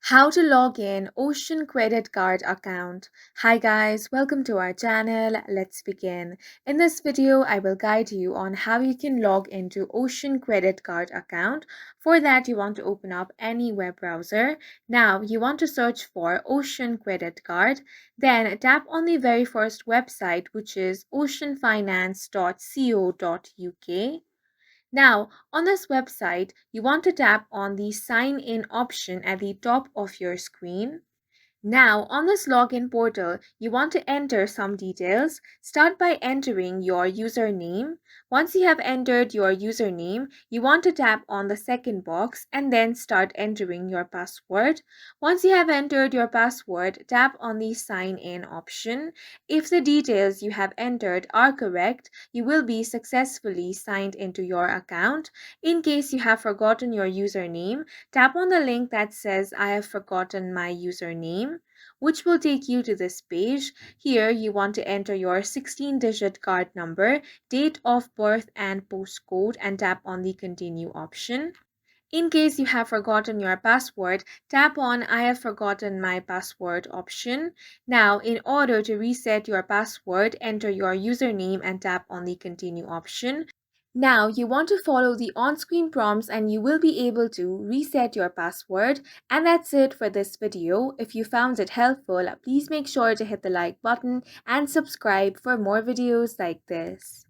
How to log in Ocean credit card account. Hi guys, welcome to our channel. Let's begin. In this video, I will guide you on how you can log into Ocean credit card account. For that, you want to open up any web browser. Now, you want to search for Ocean credit card. Then tap on the very first website, which is oceanfinance.co.uk. Now, on this website, you want to tap on the sign in option at the top of your screen. Now, on this login portal, you want to enter some details. Start by entering your username. Once you have entered your username, you want to tap on the second box and then start entering your password. Once you have entered your password, tap on the sign in option. If the details you have entered are correct, you will be successfully signed into your account. In case you have forgotten your username, tap on the link that says I have forgotten my username, which will take you to this page. Here you want to enter your 16-digit card number, date of birth and postcode and tap on the continue option. In case you have forgotten your password, tap on I have forgotten my password option. Now, in order to reset your password, enter your username and tap on the continue option. Now, you want to follow the on-screen prompts and you will be able to reset your password. And that's it for this video. If you found it helpful, please make sure to hit the like button and subscribe for more videos like this.